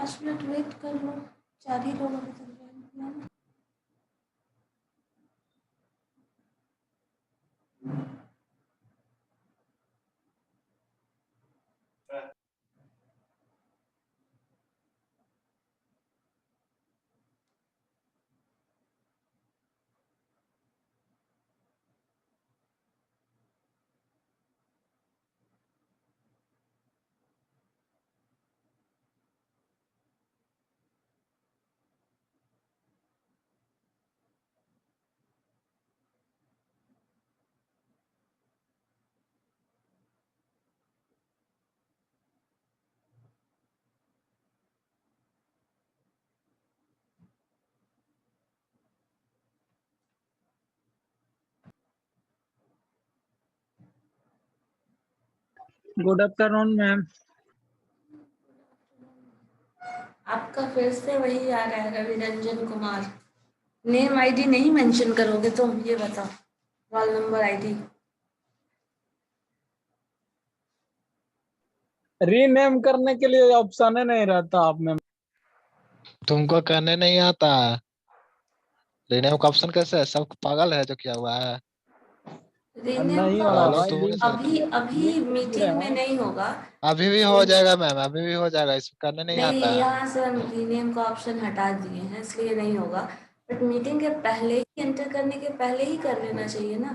5 minute wait कर लो, 4 ही लोग अभी तक ज्वाइन किया ना। Good afternoon ma'am. आपका फिर से वही आ रहा है, रवि रंजन कुमार। नेम आईडी नहीं मेंशन करोगे तुम, ये बताओ। Roll number ID. रीनेम करने के लिए ऑप्शन ही नहीं रहता आप में। तुमको करने नहीं आता? रीनेम का ऑप्शन कैसे है? सब पागल है जो किया हुआ है? रीनेम नहीं का होगा पागलों तुम भाई, के साथ। अभी मीटिंग में नहीं होगा। अभी भी हो जाएगा मैम, अभी भी हो जाएगा, इसको करने नहीं नहीं, आता। यहाँ से हम रीनेम का ऑप्शन हटा दिए हैं, इसलिए नहीं होगा। बट मीटिंग के पहले ही, एंटर करने के पहले ही कर लेना चाहिए ना।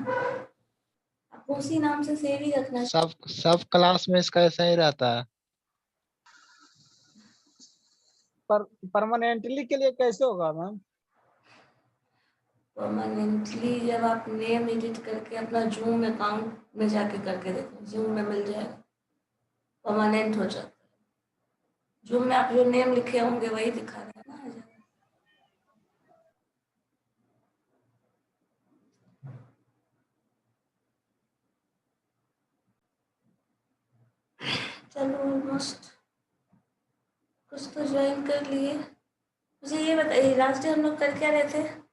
आपको उसी नाम से सेव ही रखना चाहिए। सब क्लास में इसका ऐसा ही रहता है। पर परमानेंटली के लिए कैसे होगा मैम? परमानेंटली जब आप नेम एडिट करके अपना जूम अकाउंट में जाके करके देखो, जूम में मिल जाएगा, परमानेंट हो जाता है। जूम में आप जो नेम लिखे होंगे वही दिखा रहा है ना। आ जाएगा। चलो ऑलमोस्ट कुछ तो ज्वाइन कर लिए। मुझे ये बताइए, लास्ट डे हम लोग कर क्या रहे थे?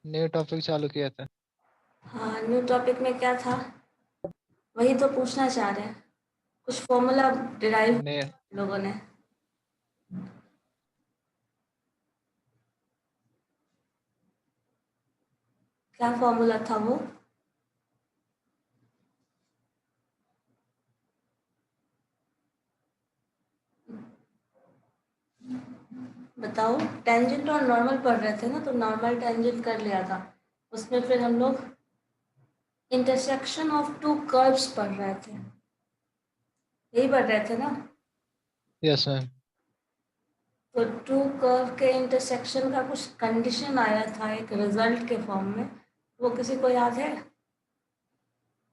न्यू टॉपिक चालू किया था। हाँ, न्यू टॉपिक में क्या था वही तो पूछना चाह रहे हैं। कुछ फॉर्मूला डिराइव ने लोगों ने। क्या फॉर्मूला था वो? बताओ। टेंजेंट और नॉर्मल पढ़ रहे थे ना, तो नॉर्मल टेंजेंट कर लिया था। उसमें फिर हम लोग इंटरसेक्शन ऑफ टू कर्व्स पढ़ रहे थे, यही पढ़ रहे थे ना। Yes ma'am. तो टू कर्व के इंटरसेक्शन का कुछ कंडीशन आया था एक रिजल्ट के फॉर्म में, वो किसी को याद है?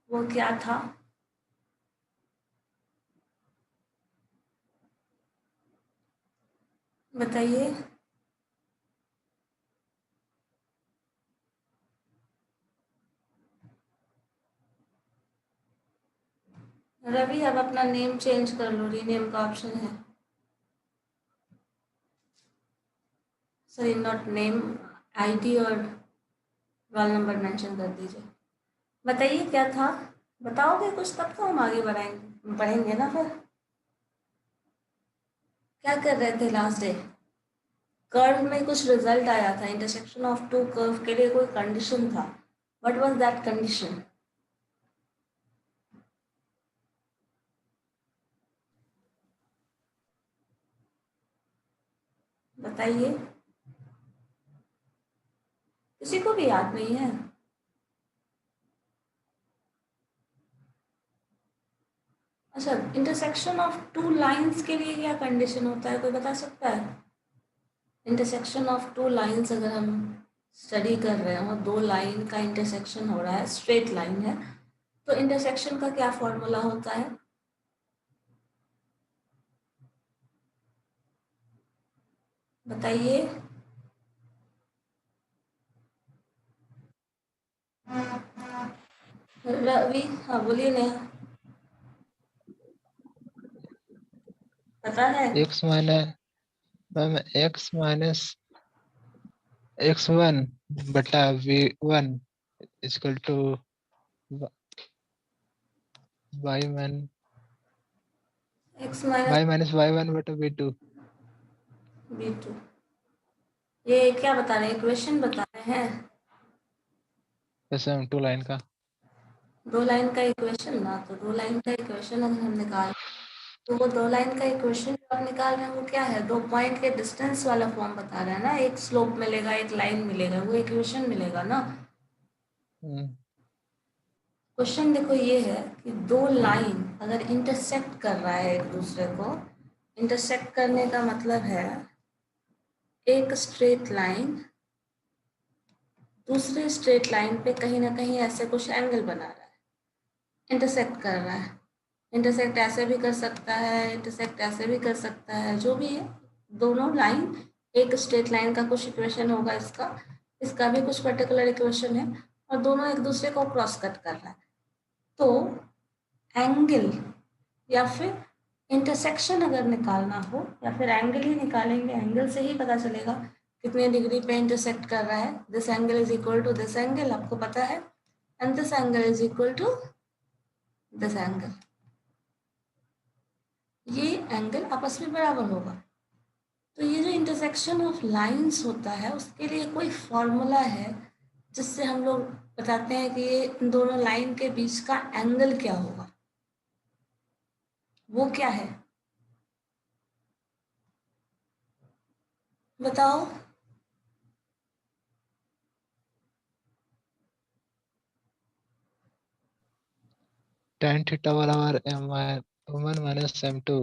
वो क्या था? बताइए। रवि, अब अपना नेम चेंज कर लो, रीनेम का ऑप्शन है। सॉरी, नॉट नेम, आईडी और रोल नंबर मेंशन कर दीजिए। बताइए क्या था, बताओगे कुछ तब तो हम आगे बढ़ाएंगे, पढ़ेंगे ना। फिर क्या कर रहे थे लास्ट डे? कर्व में कुछ रिजल्ट आया था, इंटरसेक्शन ऑफ टू कर्व के लिए कोई कंडीशन था। What was that condition? बताइए। किसी को भी याद नहीं है? अच्छा, इंटरसेक्शन ऑफ टू लाइंस के लिए क्या कंडीशन होता है, कोई बता सकता है? इंटरसेक्शन ऑफ टू लाइंस अगर हम स्टडी कर रहे हो, दो लाइन का इंटरसेक्शन हो रहा है, स्ट्रेट लाइन है, तो इंटरसेक्शन का क्या फॉर्मूला होता है? बताइए। रवि, हाँ बोलिए नेहा। पता है? एक्स माइनस मैम, x1 बटा v1 equal to y x minus y1 बटा v2। B2। ये क्या बता रहे हैं, इक्वेशन बता रहे हैं, जैसे हम 2 लाइन का 2 लाइन का इक्वेशन ना। तो 2 लाइन का इक्वेशन अगर हम निकाल, तो वो 2 लाइन का इक्वेशन जो आप निकाल रहे हैं वो क्या है, 2 पॉइंट के डिस्टेंस वाला फॉर्म बता रहा है ना। एक स्लोप मिलेगा, एक लाइन मिलेगा, वो इक्वेशन मिलेगा ना। क्वेश्चन देखो ये है कि 2 लाइन अगर इंटरसेक्ट कर रहा है एक दूसरे को, इंटरसेक्ट करने का मतलब है एक स्ट्रेट लाइन दूसरे स्ट्रेट लाइन पे कहीं ना कहीं ऐसे कुछ एंगल बना रहा है, इंटरसेक्ट कर रहा है। इंटरसेक्ट ऐसे भी कर सकता है, इंटरसेक्ट ऐसे भी कर सकता है, जो भी है। दोनों लाइन एक स्ट्रेट लाइन का कुछ इक्वेशन होगा, इसका इसका भी कुछ पर्टिकुलर इक्वेशन है, और दोनों एक दूसरे को क्रॉस कट कर रहा है। तो एंगल या फिर इंटरसेक्शन अगर निकालना हो, या फिर एंगल ही निकालेंगे, एंगल से ही पता चलेगा कितने डिग्री पे इंटरसेक्ट कर रहा है। This angle is equal to this angle, आपको पता है, and this angle is equal to this angle. ये एंगल आपस में बराबर होगा। तो ये जो इंटरसेक्शन ऑफ लाइंस होता है उसके लिए कोई फॉर्मूला है जिससे हम लोग बताते हैं कि ये इन दोनों लाइन के बीच का एंगल क्या होगा। वो क्या है बताओ। tan थीटा बराबर m1 माइनस m2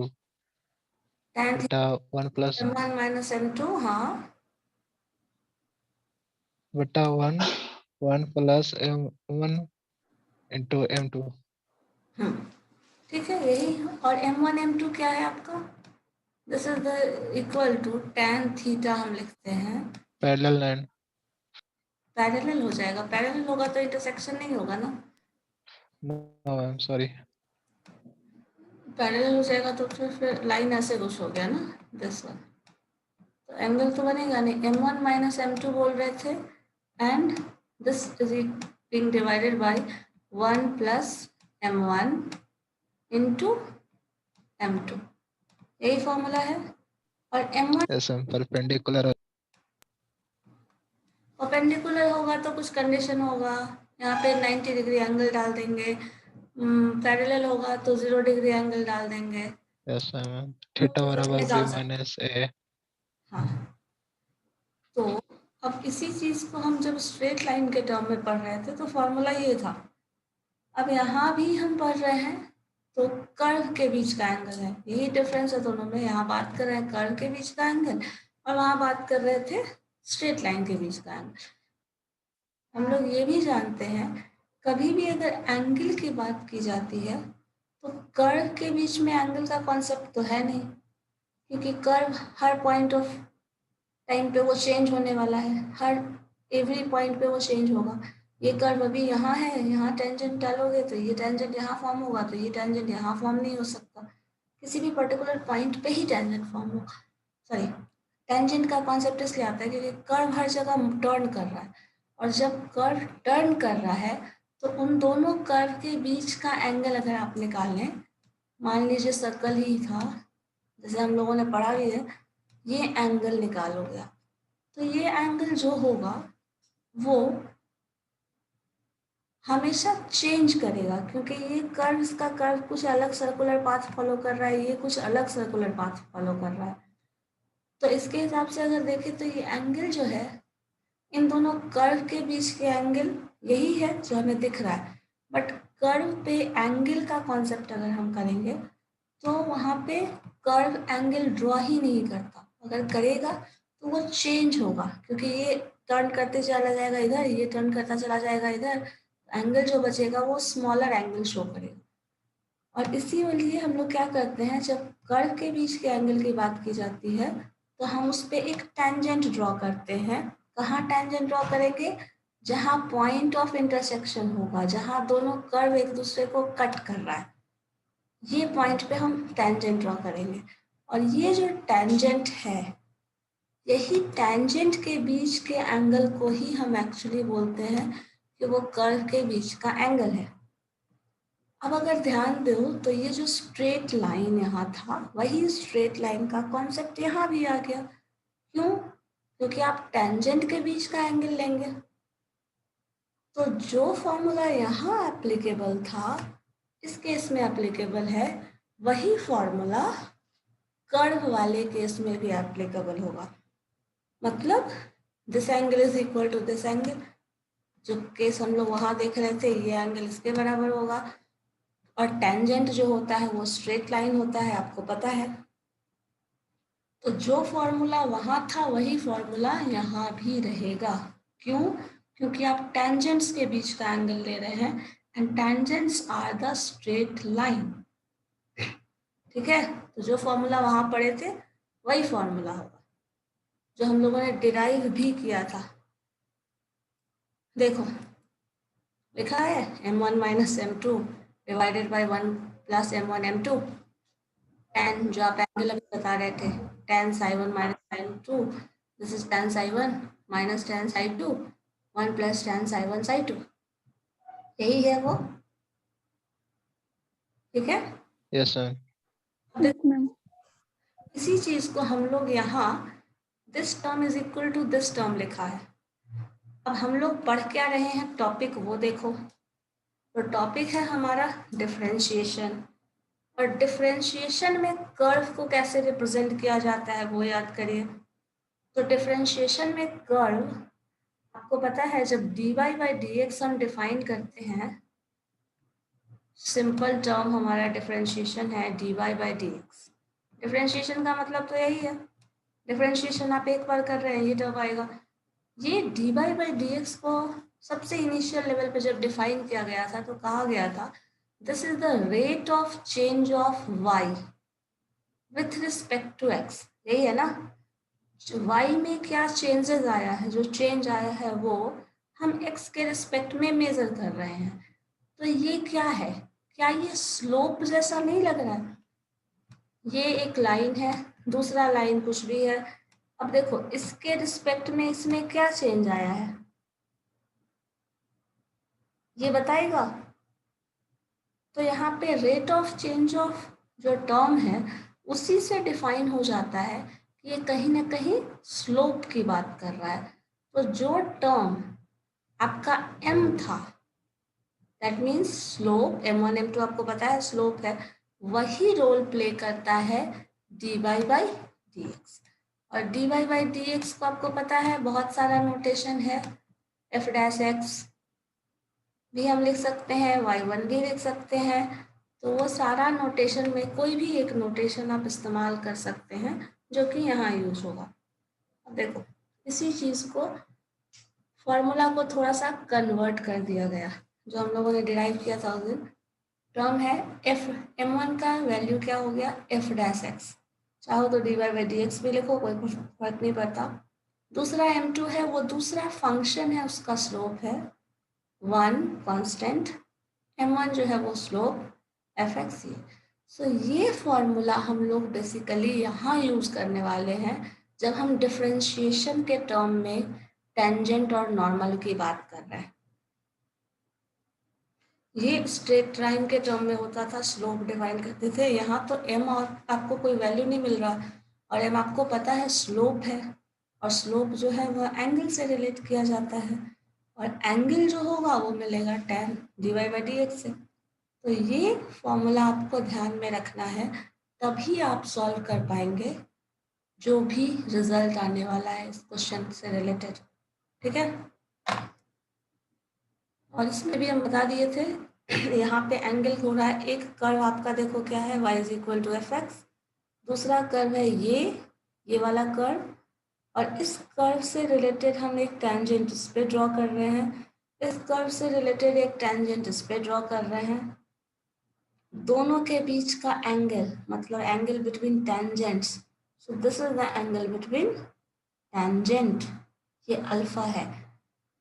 tan बटा 1 प्लस m1 माइनस m2, हाँ बटा 1 प्लस m1 इंटू m2। ठीक है, यही है। और m1 m2 क्या है आपका, this is the equal to tan theta हम लिखते हैं। Parallel line. पैरेलल हो जाएगा, पैरेलल होगा तो इंटरसेक्शन नहीं होगा ना। No I am sorry. Parallel हो जाएगा तो फिर लाइन ऐसे कुछ हो गया ना, दिस वन। तो एंगल तो बनेगा नहीं। m1 माइनस m2 बोल रहे थे, and this is being divided by 1 plus m1 into m2, यही फॉर्मूला है। और m1 ऐसे परपेंडिकुलर परपेंडिकुलर होगा तो कुछ कंडीशन होगा, यहाँ पे 90 डिग्री एंगल डाल देंगे। पैरेलल होगा तो 0 डिग्री एंगल डाल देंगे। ऐसे में थीटा बराबर b निकाल सकते माइनस a। हाँ। तो अब इसी चीज़ को हम जब स्ट्रेट लाइन के टर्म में पढ़ रहे थे तो फॉर्मूला ये था। अब यहाँ भी हम पढ़ रहे हैं तो कर्व के बीच का एंगल है, यही डिफरेंस है दोनों में। यहाँ बात कर रहे हैं कर्व के बीच का एंगल, और वहाँ बात कर रहे थे स्ट्रेट लाइन के बीच का एंगल। हम लोग ये भी जानते हैं कभी भी अगर एंगल की बात की जाती है तो कर्व के बीच में एंगल का कॉन्सेप्ट तो है नहीं, क्योंकि curve her point of time पे वो चेंज होने वाला है, हर एवरी पॉइंट पे वो चेंज होगा। ये कर्व अभी यहाँ है, यहाँ टेंजेंट डालोगे तो ये टेंजेंट यहाँ फॉर्म होगा, तो ये टेंजेंट यहाँ फॉर्म नहीं हो सकता, किसी भी पर्टिकुलर पॉइंट पे ही टेंजेंट फॉर्म होगा। सॉरी, टेंजेंट का कॉन्सेप्ट इसलिए आता है क्योंकि कर्व हर जगह टर्न कर रहा है, और जब कर्व टर्न कर रहा है तो उन दोनों कर्व के बीच का एंगल अगर आप निकाल लें, मान लीजिए सर्कल ही था जैसे हम लोगों ने पढ़ा भी है, ये एंगल निकालोगे आप, तो ये एंगल जो होगा वो हमेशा चेंज करेगा, क्योंकि ये कर्व, इसका कर्व कुछ अलग सर्कुलर पाथ फॉलो कर रहा है, ये कुछ अलग सर्कुलर पाथ फॉलो कर रहा है। तो इसके हिसाब से अगर देखें तो ये एंगल जो है, इन दोनों कर्व के बीच के एंगल यही है जो हमें दिख रहा है। बट कर्व पे एंगल का कॉन्सेप्ट अगर हम करेंगे तो वहाँ पे कर्व एंगल ड्रॉ ही नहीं करता, अगर करेगा तो वो चेंज होगा, क्योंकि ये टर्न करते चला जाएगा इधर, ये टर्न करता चला जाएगा इधर, एंगल जो बचेगा वो स्मॉलर एंगल शो करेगा। और इसी लिए हम लोग क्या करते हैं, जब कर्व के बीच के एंगल की बात की जाती है तो हम उस पर एक टेंजेंट ड्रॉ करते हैं। कहाँ टेंजेंट ड्रॉ करेंगे, जहाँ पॉइंट ऑफ इंटरसेक्शन होगा, जहाँ दोनों कर्व एक दूसरे को कट कर रहा है, ये पॉइंट पे हम टेंजेंट ड्रॉ करेंगे। और ये जो टेंजेंट है, यही टेंजेंट के बीच के एंगल को ही हम एक्चुअली बोलते हैं कि वो कर्व के बीच का एंगल है। अब अगर ध्यान दो तो ये जो स्ट्रेट लाइन यहाँ था, वही स्ट्रेट लाइन का कॉन्सेप्ट यहाँ भी आ गया। क्यों? क्योंकि आप टेंजेंट के बीच का एंगल लेंगे। तो जो फॉर्मूला यहाँ एप्लीकेबल था इस केस में एप्लीकेबल है, वही फॉर्मूला कर्व वाले केस में भी एप्लीकेबल होगा। मतलब this angle is equal to this angle, जो केस हम लोग वहाँ देख रहे थे ये एंगल इसके बराबर होगा, और टेंजेंट जो होता है वो स्ट्रेट लाइन होता है, आपको पता है। तो जो फॉर्मूला वहाँ था वही फॉर्मूला यहाँ भी रहेगा। क्यों? क्योंकि आप टेंजेंट्स के बीच का एंगल ले रहे हैं, and tangents are the straight line. ठीक है, तो जो फॉर्मूला वहाँ पढ़े थे वही फॉर्मूला होगा जो हम लोगों ने डिराइव भी किया था। देखो लिखा है m1 minus m2 divided by 1 plus m1 m2। tan जो आप एंगल अभी बता रहे थे, tan psi1 minus sin2, this is tan psi1 minus tan psi2 1 plus tan psi1 psi2, यही है वो। ठीक है, यस मैम। इसी चीज को हम लोग यहाँ this term is equal to this term लिखा है। अब हम लोग पढ़ क्या रहे हैं, टॉपिक वो देखो। तो टॉपिक है हमारा डिफरेंशिएशन, और डिफरेंशिएशन में कर्व को कैसे रिप्रेजेंट किया जाता है वो याद करिए। तो डिफरेंशिएशन में कर्व आपको पता है, जब dy बाई dx हम डिफाइन करते हैं, सिंपल टर्म हमारा डिफरेंशिएशन है dy बाई dx। डिफरेंशिएशन का मतलब तो यही है, डिफरेंशिएशन आप एक बार कर रहे हैं ये टर्म आएगा। ये dy बाई dx को सबसे इनिशियल लेवल पे जब डिफाइन किया गया था तो कहा गया था this is the rate of change of y with respect to x। यही है ना, y में क्या चेंजेस आया है, जो चेंज आया है वो हम x के रिस्पेक्ट में मेजर कर रहे हैं। तो ये क्या है, क्या ये स्लोप जैसा नहीं लग रहा है? ये एक लाइन है, दूसरा लाइन कुछ भी है। अब देखो इसके रिस्पेक्ट में इसमें क्या चेंज आया है ये बताएगा। तो यहाँ पे रेट ऑफ चेंज ऑफ जो टर्म है उसी से डिफाइन हो जाता है कि ये कहीं ना कहीं स्लोप की बात कर रहा है। तो जो टर्म आपका m था, that means slope m1 m2 आपको पता है स्लोप है, वही रोल प्ले करता है dy बाई dx। और dy बाई dx को आपको पता है बहुत सारा नोटेशन है, f डैश x भी हम लिख सकते हैं, y1 भी लिख सकते हैं। तो वो सारा नोटेशन में कोई भी एक नोटेशन आप इस्तेमाल कर सकते हैं जो कि यहाँ यूज होगा। अब देखो इसी चीज़ को फॉर्मूला को थोड़ा सा कन्वर्ट कर दिया गया, जो हम लोगों ने डिराइव किया था उस दिन। टर्म है एफ, m1 का वैल्यू क्या हो गया f डैश x, चाहो तो dy बाई dx भी लिखो, कोई कुछ फर्क नहीं पड़ता। दूसरा m2 है, वो दूसरा फंक्शन है, उसका स्लोप है 1 कांस्टेंट, m1 जो है वो स्लोप fx है। सो ये फॉर्मूला हम लोग बेसिकली यहाँ यूज करने वाले हैं जब हम डिफरेंशिएशन के टर्म में टेंजेंट और नॉर्मल की बात कर रहे हैं। ये स्ट्रेट लाइन के टर्म में होता था, स्लोप डिफाइन करते थे। यहाँ तो m और आपको कोई वैल्यू नहीं मिल रहा, और m आपको पता है स्लोप है, और स्लोप जो है वह एंगल से रिलेट किया जाता है, और एंगल जो होगा वो मिलेगा tan dy बाई dx से। तो ये फॉर्मूला आपको ध्यान में रखना है, तभी आप सॉल्व कर पाएंगे जो भी रिजल्ट आने वाला है इस क्वेश्चन से रिलेटेड। ठीक है, और इसमें भी हम बता दिए थे यहाँ पे एंगल हो रहा है, एक कर्व आपका देखो क्या है y is equal to F X, दूसरा कर्व है ये वाला कर्व, और इस कर्व से रिलेटेड हम एक टेंजेंट इस पे ड्रॉ कर रहे हैं, इस कर्व से रिलेटेड एक टेंजेंट इस पे ड्रॉ कर रहे हैं। दोनों के बीच का एंगल मतलब angle between tangents, so this is the angle between tangent, ये अल्फा है।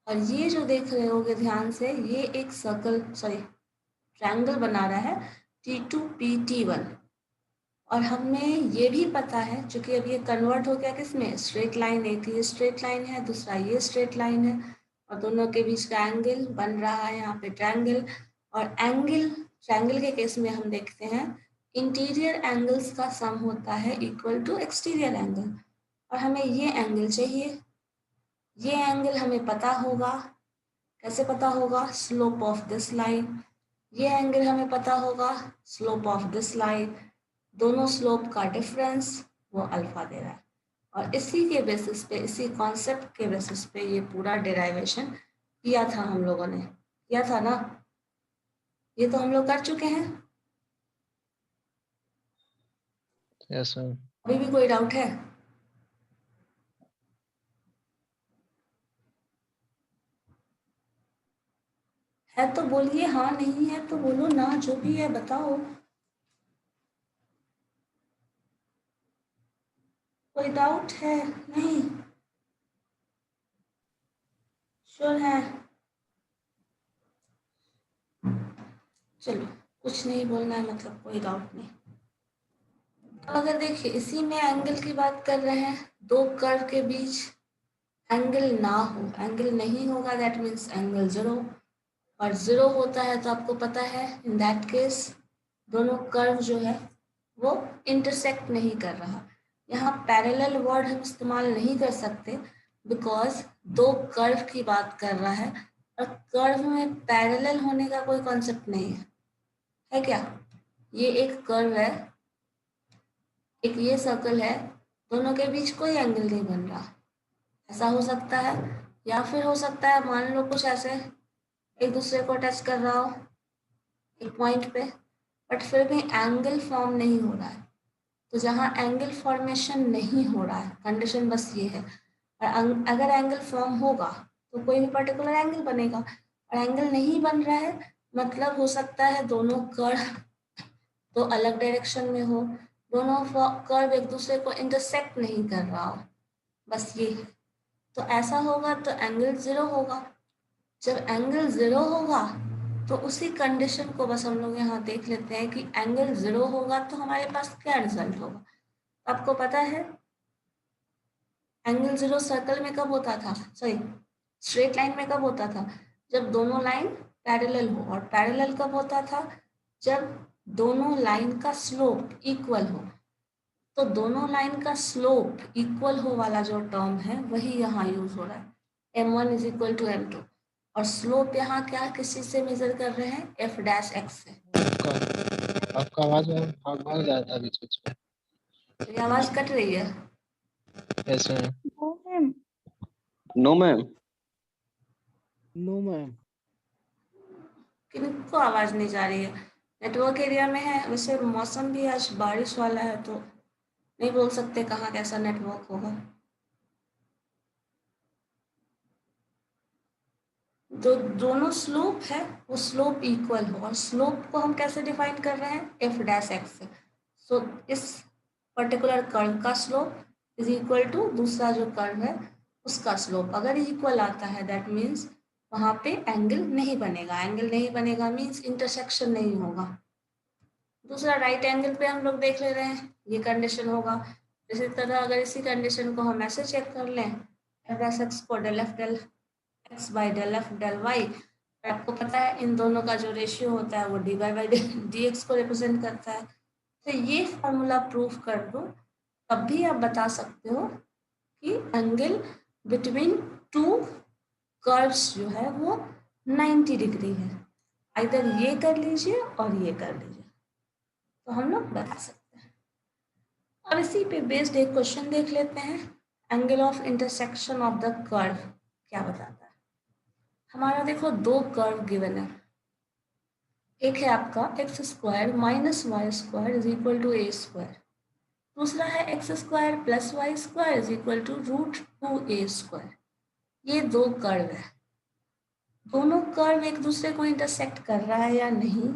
और ये जो देख रहे होगे ध्यान से, ये एक सर्कल ट्रायंगल बना रहा है T2PT1, और हमें ये भी पता है चूंकि अब ये कन्वर्ट हो गया किसमें, स्ट्रेट लाइन, एक ये स्ट्रेट लाइन है दूसरा ये स्ट्रेट लाइन है, और दोनों के बीच का एंगल बन रहा है यहाँ पे ट्रायंगल। और एंगल ट्रायंगल के केस में हम देखते हैं इंटीरियर एंगल्स का सम होता है इक्वल टू एक्सटीरियर एंगल। और हमें ये एंगल चाहिए। ये एंगल हमें पता होगा, कैसे पता होगा? Slope of this line. ये एंगल हमें पता होगा, स्लोप ऑफ दिस लाइन। दोनों स्लोप का डिफरेंस वो अल्फा दे रहा है, और इसी के बेसिस पे, इसी कॉन्सेप्ट के बेसिस पे ये पूरा डेराइवेशन किया था हम लोगों ने, किया था ना? ये तो हम लोग कर चुके हैं। Yes ma'am. अभी भी कोई डाउट है? है तो बोलिए, हाँ नहीं है तो बोलो ना, जो भी है बताओ। कोई डाउट है? नहीं? श्योर है? चलो, कुछ नहीं बोलना है मतलब कोई डाउट नहीं। अब अगर देखिए इसी में एंगल की बात कर रहे हैं, दो कर्व के बीच एंगल ना हो, एंगल नहीं होगा, दैट मीन्स एंगल जीरो। और जीरो होता है तो आपको पता है इन दैट केस दोनों कर्व जो है वो इंटरसेक्ट नहीं कर रहा। यहाँ पैरेलल वर्ड हम इस्तेमाल नहीं कर सकते बिकॉज दो कर्व की बात कर रहा है, और कर्व में पैरेलल होने का कोई कॉन्सेप्ट नहीं है क्या? ये एक कर्व है, एक ये सर्कल है, दोनों के बीच कोई एंगल नहीं बन रहा। ऐसा हो सकता है, या फिर हो सकता है मान लो कुछ ऐसे एक दूसरे को टच कर रहा हो एक पॉइंट पे, बट फिर भी एंगल फॉर्म नहीं हो रहा है। तो जहाँ एंगल फॉर्मेशन नहीं हो रहा है, कंडीशन बस ये है। और अगर एंगल फॉर्म होगा तो कोई भी पर्टिकुलर एंगल बनेगा, और एंगल नहीं बन रहा है मतलब हो सकता है दोनों कर्व तो अलग डायरेक्शन में हो, दोनों कर्व एक दूसरे को इंटरसेक्ट नहीं कर रहा हो, बस ये है। तो ऐसा होगा तो एंगल जीरो होगा। जब एंगल जीरो होगा तो उसी कंडीशन को बस हम लोग यहाँ देख लेते हैं कि एंगल जीरो होगा तो हमारे पास क्या रिजल्ट होगा। आपको पता है एंगल जीरो सर्कल में कब होता था, सॉरी स्ट्रेट लाइन में कब होता था? जब दोनों लाइन पैरेलल हो। और पैरेलल कब होता था? जब दोनों लाइन का स्लोप इक्वल हो। तो दोनों लाइन का स्लोप इक्वल हो वाला जो टर्म है वही यहाँ यूज हो रहा है, m1 is equal to m2। और स्लोप यहाँ क्या किस चीज से मेजर कर रहे हैं? f डैश x से। आपका आवाज में भाग जाता है बीच बीच में। ये आवाज कट रही है? Yes ma'am. No ma'am. No ma'am. No ma'am. किनको आवाज नहीं जा रही है? नेटवर्क एरिया में है? वैसे मौसम भी आज बारिश वाला है तो नहीं बोल सकते कहाँ कैसा नेटवर्क होगा। जो दोनों स्लोप है वो स्लोप इक्वल हो, और स्लोप को हम कैसे डिफाइन कर रहे हैं? f डैश x से। सो इस पर्टिकुलर कर्व का स्लोप इज इक्वल टू दूसरा जो कर्व है उसका स्लोप। अगर इक्वल आता है दैट मीन्स वहाँ पे एंगल नहीं बनेगा। एंगल नहीं बनेगा मीन्स इंटरसेक्शन नहीं होगा। दूसरा राइट एंगल पे हम लोग देख ले रहे हैं, ये कंडीशन होगा। इसी तरह अगर इसी कंडीशन को हम ऐसे चेक कर लें, f डैश x को del f del x by del F del Y, आपको पता है इन दोनों का जो रेशियो होता है वो D Y by D X को रिप्रेजेंट करता है। तो ये फॉर्मूला प्रूफ कर दो, तब भी आप बता सकते हो कि एंगल बिटवीन टू कर्व्स जो है वो 90 डिग्री है। इधर ये कर लीजिए और ये कर लीजिए तो हम लोग बता सकते हैं। अब इसी पे बेस्ड एक क्वेश्चन देख लेते हैं। Angle of intersection of the curve क्या बताता है? हमारा देखो दो कर्व गिवन है। एक है आपका X square minus Y square is equal to A square, दूसरा है X square plus Y square is equal to root 2a square. ये दो कर्व है, दोनों कर्व एक दूसरे को इंटरसेक्ट कर रहा है या नहीं?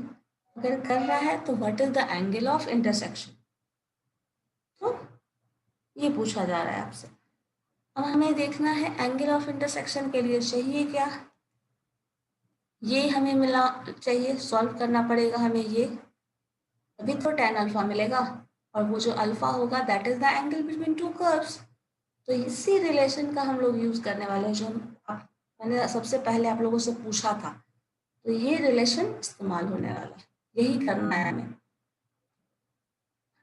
अगर कर रहा है तो what is the angle of intersection? तो ये पूछा जा रहा है आपसे। अब हमें देखना है एंगल ऑफ इंटरसेक्शन के लिए चाहिए क्या? ये हमें मिला चाहिए, सॉल्व करना पड़ेगा हमें ये, अभी तो tan अल्फा मिलेगा, और वो जो अल्फा होगा that is the angle between two curves. तो इसी रिलेशन का हम लोग यूज करने वाले हैं जो मैंने सबसे पहले आप लोगों से पूछा था। तो ये रिलेशन इस्तेमाल होने वाला है, यही करना है हमें।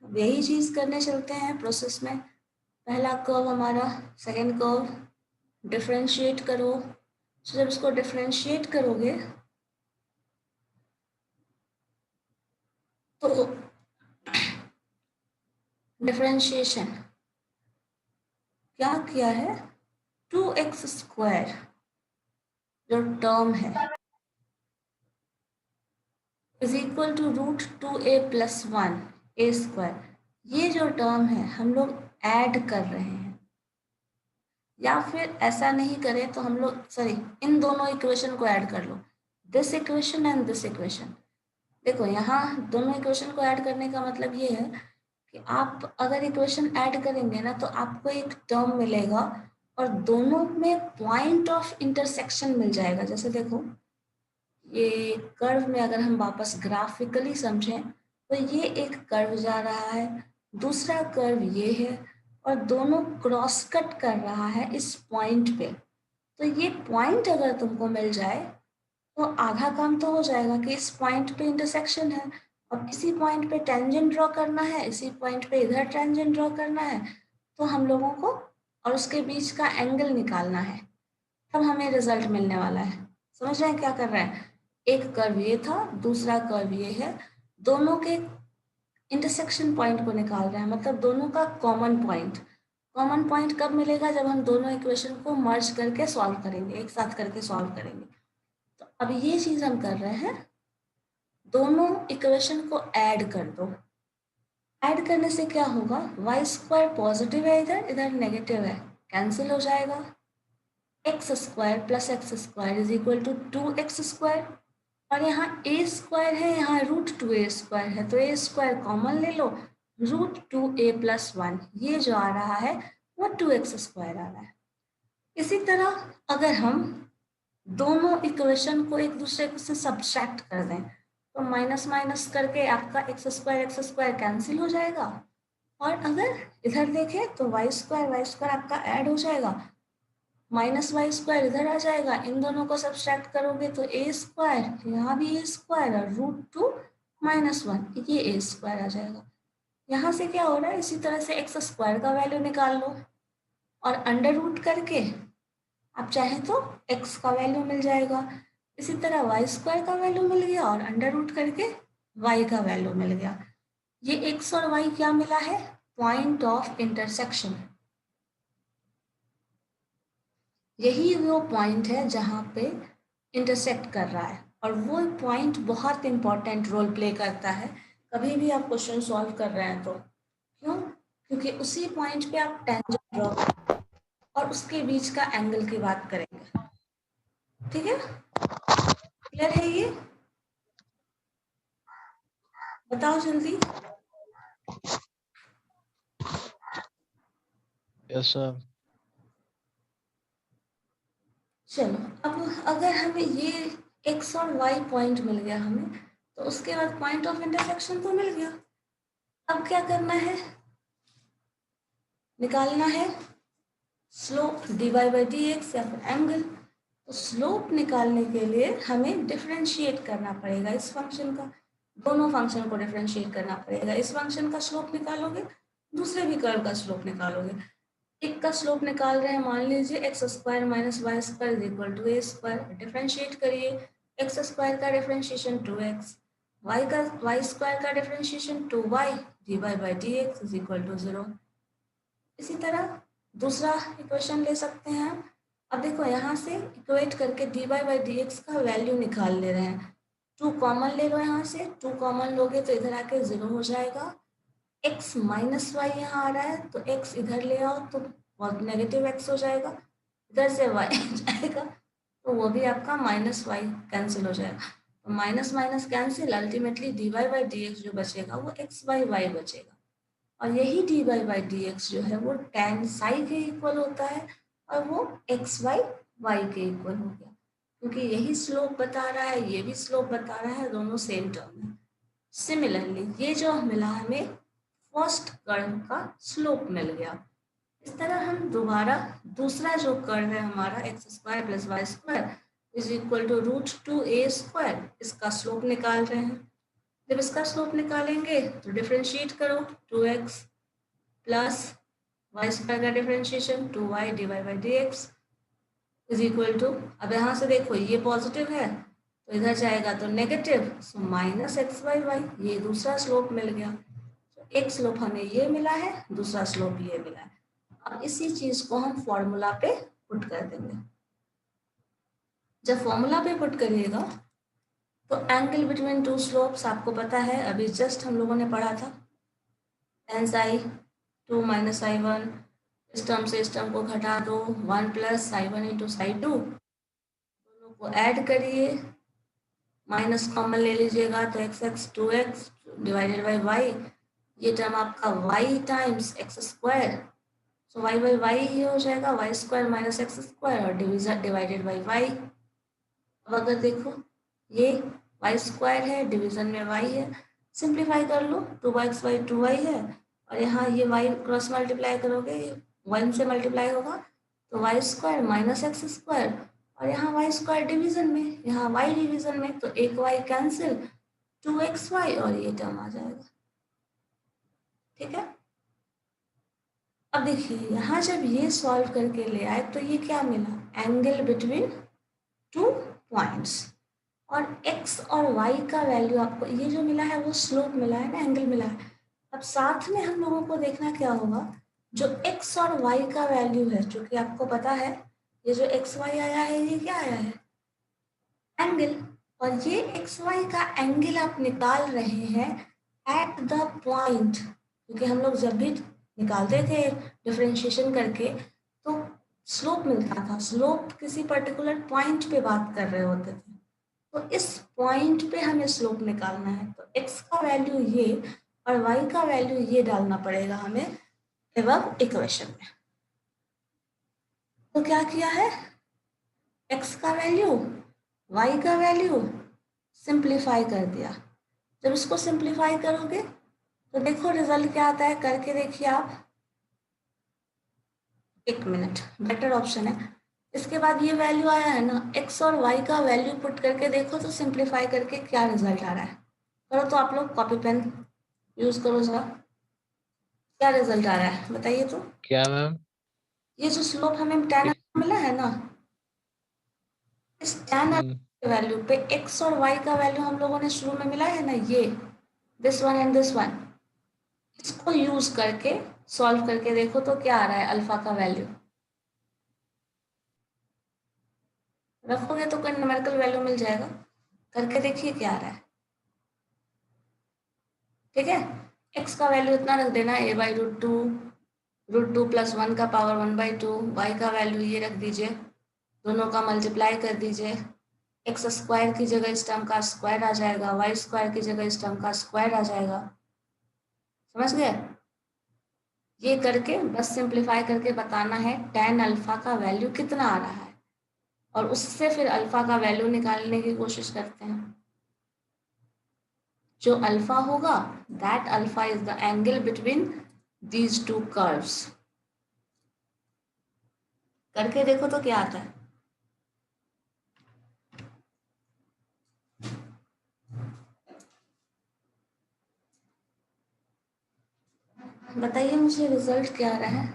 अब यही चीज करने चलते हैं प्रोसेस में। पहला कर्व हमारा, सेकंड कर्व, डिफरेंशिएट करो। तो जब इसको डिफरेंशिएट करोगे तो डिफरेंशिएशन क्या किया है, 2x² जो टर्म है इज इक्वल टू √2a+1a²। ये जो टर्म है हम लोग ऐड कर रहे हैं, या फिर ऐसा नहीं करें तो हम लोग इन दोनों इक्वेशन को ऐड कर लो, this equation and this equation. देखो यहाँ दोनों इक्वेशन को ऐड करने का मतलब ये है कि आप अगर इक्वेशन ऐड करेंगे ना तो आपको एक टर्म मिलेगा और दोनों में पॉइंट ऑफ इंटरसेक्शन मिल जाएगा। जैसे देखो ये कर्व में अगर हम वापस ग्राफिकली समझें तो ये एक कर्व जा रहा है, दूसरा कर्व ये है और दोनों क्रॉस कट कर रहा है इस पॉइंट पे। तो ये पॉइंट अगर तुमको मिल जाए तो आधा काम तो हो जाएगा कि इस पॉइंट पे इंटरसेक्शन है, अब इसी पॉइंट पे टेंजेंट ड्रॉ करना है, इसी पॉइंट पे इधर टेंजेंट ड्रॉ करना है, तो हम लोगों को और उसके बीच का एंगल निकालना है, तब हमें रिजल्ट मिलने वाला है। समझ रहे हैं क्या कर रहे हैं, एक कर्व ये था, दूसरा कर्व ये है, दोनों के इंटरसेक्शन पॉइंट को निकाल रहे हैं, मतलब दोनों का कॉमन पॉइंट। कॉमन पॉइंट कब मिलेगा, जब हम दोनों इक्वेशन को मर्ज करके सॉल्व करेंगे, एक साथ करके सॉल्व करेंगे। तो अब ये चीज हम कर रहे हैं, दोनों इक्वेशन को ऐड कर दो। ऐड करने से क्या होगा, y² पॉजिटिव है, इधर इधर नेगेटिव है, कैंसिल हो जाएगा। x² + x² is equal to 2x², और यहाँ a² है, यहाँ √2a² है, तो a² कॉमन ले लो, √2a+1 ये जो आ रहा है वो 2x² आ रहा है। इसी तरह अगर हम दोनों इक्वेशन को एक दूसरे से सब्ट्रैक्ट कर दें तो माइनस माइनस करके आपका x² कैंसिल हो जाएगा, और अगर इधर देखें तो y² आपका ऐड हो जाएगा, -y² इधर आ जाएगा, इन दोनों को सब्ट्रैक्ट करोगे तो a², यहाँ भी a² और √2 -1 ये a² आ जाएगा। यहाँ से क्या हो रहा है, इसी तरह से x² का वैल्यू निकाल लो और अंडर रूट करके आप चाहें तो x का वैल्यू मिल जाएगा, इसी तरह y² का वैल्यू मिल गया और अंडर रूट करके y का वैल्यू मिल गया। ये x और y क्या मिला है, पॉइंट ऑफ इंटरसेक्शन। यही वो पॉइंट है जहाँ पे इंटरसेक्ट कर रहा है, और वो पॉइंट बहुत इंपॉर्टेंट रोल प्ले करता है कभी भी आप क्वेश्चन सॉल्व कर रहे हैं तो। क्यों, क्योंकि उसी पॉइंट पे आप टेंजेंट ड्रॉ और उसके बीच का एंगल की बात करेंगे। ठीक है, क्लियर है ये, बताओ जल्दी। Yes sir. चलो अब अगर हमें ये x और y पॉइंट मिल गया हमें, तो उसके बाद पॉइंट ऑफ इंटरसेक्शन तो मिल गया। अब क्या करना है, निकालना है स्लोप dy/dx या फिर एंगल। तो स्लोप निकालने के लिए हमें डिफरेंशिएट करना पड़ेगा इस फंक्शन का, दोनों फंक्शन को डिफरेंशिएट करना पड़ेगा। इस फंक्शन का स्लोप निकालोगे, दूसरे भी कर्व का स्लोप निकालोगे। एक का स्लोप निकाल रहे हैं, मान लीजिए x² - y² = a², डिफरेंशिएट करिए, x² का डिफरेंशिएशन 2x, y² का डिफरेंशिएशन 2y, dy/dx = 0। इसी तरह दूसरा इक्वेशन ले सकते हैं हम। अब देखो यहाँ से इक्वेट करके dy/dx का वैल्यू निकाल ले रहे हैं, 2 कॉमन ले लो, यहाँ से 2 कॉमन लोगे तो इधर आके 0 हो जाएगा। x - y यहाँ आ रहा है तो x इधर ले आओ तो नेगेटिव x हो जाएगा, इधर से y जाएगा तो वो भी आपका -y कैंसिल हो जाएगा, तो minus minus cancel, ultimately dy/dx जो बचेगा वो x/y बचेगा। और यही dy/dx जो है वो tan psi के इक्वल होता है, और वो x/y के इक्वल हो गया, क्योंकि यही स्लोप बता रहा है, ये भी स्लोप बता रहा है, दोनों सेम टर्म है। सिमिलरली ये जो मिला हमें फर्स्ट कर्व का स्लोप मिल गया। इस तरह हम दोबारा दूसरा जो कर्व है हमारा x² + y² = √2a², इसका स्लोप निकाल रहे हैं। जब इसका स्लोप निकालेंगे तो डिफरेंशिएट करो, 2x + वाई स्क्वायर का differentiation 2y dy by D X is equal to, अब यहाँ से देखो ये पॉजिटिव है तो इधर जाएगा तो negative, so minus x by y, ये दूसरा स्लोप मिल गया। तो एक स्लोप हमें ये मिला है, दूसरा स्लोप ये मिला है। अब इसी चीज को हम फॉर्मूला पे पुट कर देंगे। जब फॉर्मूला पे पुट करिएगा तो एंगल बिटवीन टू स्लोप्स आपको पता है, अभी जस्ट हम लोगों ने पढ़ा था, टेन साई 2 माइनस साई 1, इस टर्म से इस टर्म को घटा दो, 1 प्लस साई 1 इंटू साई 2, दोनों को ऐड करिए, माइनस कॉमन ले लीजिएगा तो x x 2x divided by y, ये टर्म आपका y times x square, so y by y ही हो जाएगा, y square minus x square और डिविजन डिवाइडेड बाई वाई। अब अगर देखो ये वाई स्क्वायर है, डिवीजन में वाई है, सिंप्लीफाई कर लो, 2x बाई 2y है, और यहाँ ये y क्रॉस मल्टीप्लाई करोगे, 1 से मल्टीप्लाई होगा तो y square minus x square, और यहाँ वाई स्क्वायर डिवीजन में, यहाँ वाई डिवीजन में, तो एक वाई कैंसिल, 2xy और ये टर्म आ जाएगा। ठीक है, अब देखिए यहाँ जब ये सॉल्व करके ले आए तो ये क्या मिला, एंगल बिटवीन टू पॉइंट्स, और x और y का वैल्यू आपको ये जो मिला है वो स्लोप मिला है ना, एंगल मिला है। अब साथ में हम लोगों को देखना क्या होगा, जो x और y का वैल्यू है, क्योंकि आपको पता है ये जो एक्स वाई आया है ये क्या आया है, एंगल, और ये एक्स वाई का एंगल आप निकाल रहे हैं एट द पॉइंट, क्योंकि हम लोग जब भी निकालते थे डिफरेंशिएशन करके तो स्लोप मिलता था, स्लोप किसी पर्टिकुलर पॉइंट पे बात कर रहे होते थे, तो इस पॉइंट पे हमें स्लोप निकालना है, तो x का वैल्यू ये और y का वैल्यू ये डालना पड़ेगा हमें एवं इक्वेशन में। तो क्या किया है, x का वैल्यू y का वैल्यू सिंप्लीफाई कर दिया। जब इसको सिंप्लीफाई करोगे तो देखो रिजल्ट क्या आता है, करके देखिए आप, एक मिनट, बेटर ऑप्शन है। इसके बाद ये वैल्यू आया है ना, x और y का वैल्यू पुट करके देखो तो सिंप्लीफाई करके क्या रिजल्ट आ रहा है, करो तो आप लोग कॉपी पेन यूज करो जरा, क्या रिजल्ट आ रहा है बताइए तो। क्या मैम? ये जो स्लोप हमें tan मिला है ना, इस tan के वैल्यू पे x और y का वैल्यू हम लोगों ने शुरू में मिला है ना, ये this one and this one, इसको यूज करके सॉल्व करके देखो तो क्या आ रहा है, अल्फा का वैल्यू रखोगे तो कोई न्यूमेरिकल वैल्यू मिल जाएगा, करके देखिए क्या आ रहा है। ठीक है, x का वैल्यू इतना रख देना, a by root two plus 1 का पावर 1/2, y का वैल्यू ये रख दीजिए, दोनों का मल्टीप्लाई कर दीजिए, एक्स स्क्वायर की जगह इस टर्म का स्क्वायर आ जाएगा, वाई स्क्वायर की जगह इस टर्म का स्क्वायर आ जाएगा, समझ गए। ये करके बस सिंप्लीफाई करके बताना है tan अल्फा का वैल्यू कितना आ रहा है, और उससे फिर अल्फा का वैल्यू निकालने की कोशिश करते हैं। जो अल्फा होगा that alpha is the angle between these two curves, करके देखो तो क्या आता है। बताइए मुझे रिजल्ट क्या आ रहा है।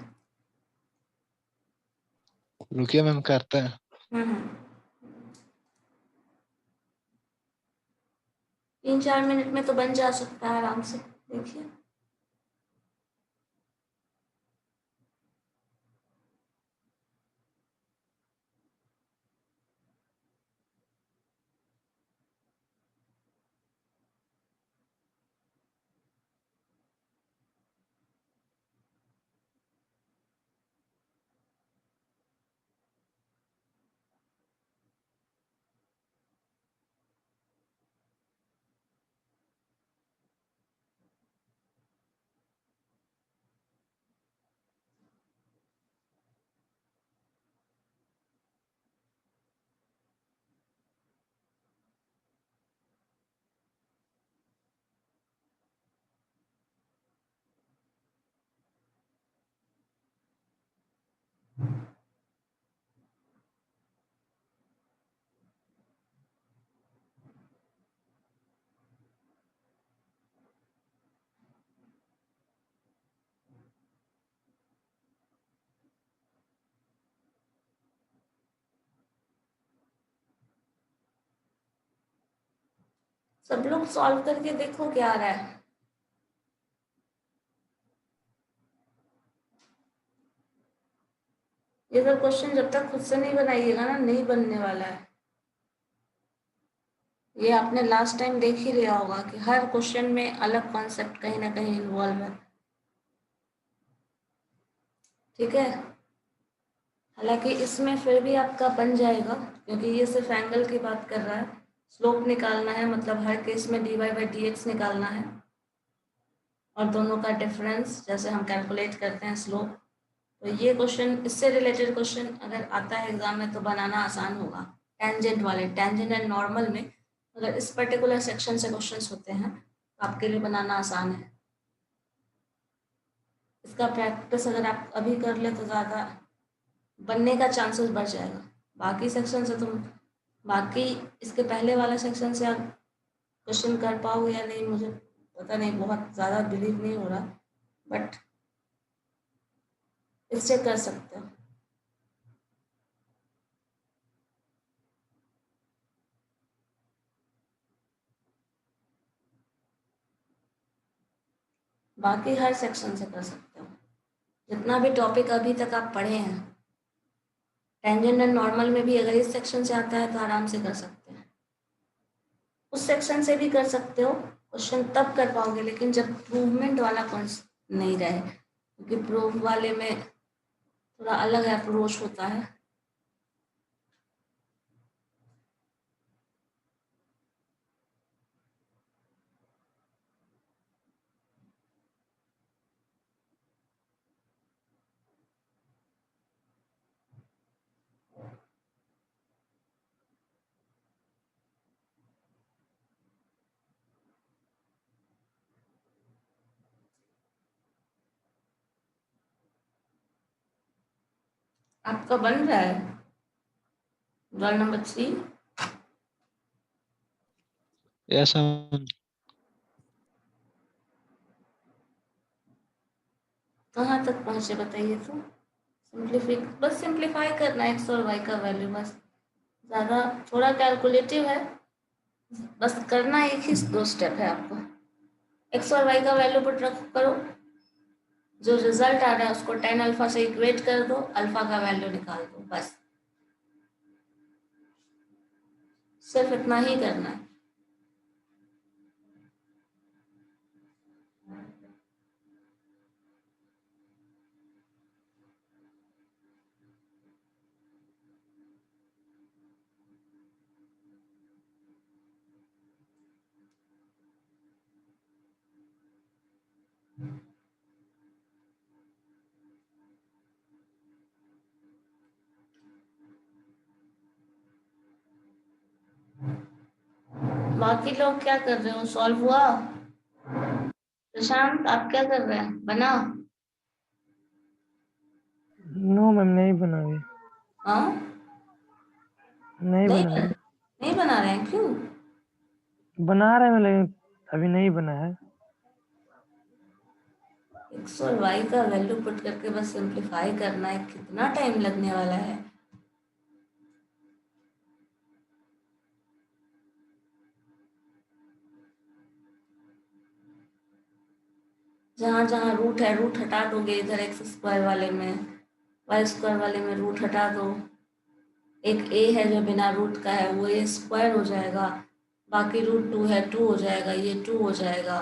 रुकिए मैम, करते हैं। हम्म 3-4 मिनट में तो बन जा सकता है आराम से, देखिए। सब लोग सॉल्व करके देखो क्या आ रहा है। ये सब क्वेश्चन जब तक खुद से नहीं बनाइएगा ना, नहीं बनने वाला है। ये आपने लास्ट टाइम देख ही लिया होगा कि हर क्वेश्चन में अलग कॉन्सेप्ट कहीं ना कहीं इन्वॉल्व है। ठीक है, हालांकि इसमें फिर भी आपका बन जाएगा, क्योंकि ये सिर्फ एंगल की बात कर रहा है। स्लोप निकालना है, मतलब हर केस में dy बाई dx निकालना है, और दोनों का डिफरेंस जैसे हम कैलकुलेट करते हैं स्लोप। तो ये क्वेश्चन, इससे रिलेटेड क्वेश्चन अगर आता है एग्जाम में तो बनाना आसान होगा। टेंजेंट वाले, टेंजेंट एंड नॉर्मल में अगर इस पर्टिकुलर सेक्शन से क्वेश्चंस होते हैं तो आपके लिए बनाना आसान है। इसका प्रैक्टिस अगर आप अभी कर ले तो ज़्यादा बनने का चांसेस बढ़ जाएगा। बाकी सेक्शन से तुम, बाकी इसके पहले वाला सेक्शन से आप क्वेश्चन कर पाओगे या नहीं मुझे पता नहीं, बहुत ज़्यादा बिलीव नहीं हो रहा, बट इससे कर सकते हो। बाकी हर सेक्शन से कर सकते हो, जितना भी टॉपिक अभी तक आप पढ़े हैं। टेंजेंट एंड नॉर्मल में भी अगर इस सेक्शन से आता है तो आराम से कर सकते हैं। उस सेक्शन से भी कर सकते हो, क्वेश्चन तब कर पाओगे लेकिन जब प्रूवमेंट वाला कॉन्सेप्ट नहीं रहे, क्योंकि प्रूव वाले में थोड़ा अलग अप्रोच होता है। आपका बन रहा है रोल नंबर 3? यस कहाँ तक पहुँचे बताइए तो। बस सिंप्लीफाई करना है एक्स और वाई का वैल्यू, बस ज़्यादा थोड़ा कैलकुलेटिव है, बस करना एक ही 2 स्टेप है आपको। एक्स और वाई का वैल्यू पुट करो, जो रिजल्ट आ रहा है उसको tan अल्फा से इक्वेट कर दो, अल्फा का वैल्यू निकाल दो, बस सिर्फ इतना ही करना है। बाकी लोग क्या कर रहे हो, सॉल्व हुआ? प्रशांत आप क्या कर रहे हैं, बना? नो मैम, नहीं बना अभी। हाँ, नहीं बना अभी। नहीं बना रहे हैं, क्यों? बना रहे हैं लेकिन अभी नहीं बना है। एक्स और वाई का वैल्यू पुट करके बस सिंप्लीफाई करना है, कितना टाइम लगने वाला है? जहाँ जहाँ रूट है रूट हटा दोगे, इधर एक्स स्क्वायर वाले में, वाई स्क्वायर वाले में रूट हटा दो। एक ए है जो बिना रूट का है, वो ए स्क्वायर हो जाएगा, बाकी रूट 2 है 2 हो जाएगा, ये 2 हो जाएगा,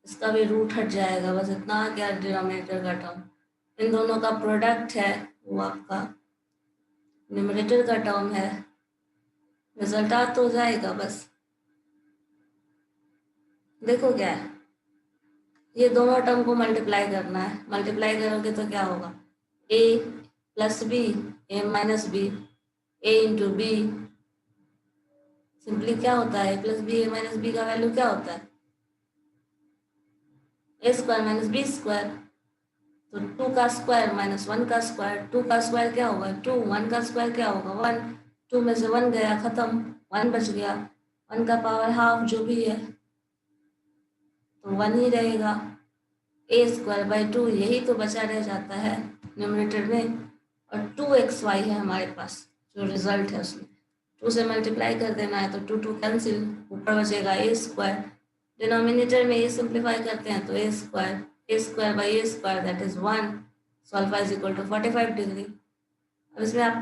इसका भी रूट हट जाएगा, बस इतना आ गया डिनोमिनेटर का टर्म। इन दोनों का प्रोडक्ट है वो आपका न्यूमरेटर का टर्म है, रिजल्ट आ तो जाएगा। बस देखो क्या है, ये दोनों टर्म को मल्टीप्लाई करना है, मल्टीप्लाई करोगे तो क्या होगा, a plus b, a minus b, a into b. Simply क्या होता है, a plus b, a minus b का वैल्यू क्या होता है, a square minus b square. तो 2 का स्क्वायर माइनस 1 का स्क्वायर, 2 का स्क्वायर क्या होगा 2, 1 का स्क्वायर क्या होगा 1, 2 में से 1 गया खत्म, 1 बच गया, 1 का पावर हाफ जो भी है तो 1 ही रहेगा। ए स्क्वायर बाई 2 यही तो बचा रह जाता है न्यूमरेटर में, और 2xy है हमारे पास जो रिजल्ट है उसमें। 2 से मल्टीप्लाई कर देना है तो 2 कैंसिल, ऊपर बचेगा a स्क्वायर, डिनोमिनेटर में a सिंप्लीफाई करते हैं तो a square by a square that is 1, so alpha is equal to 45 degree. अब इसमें आप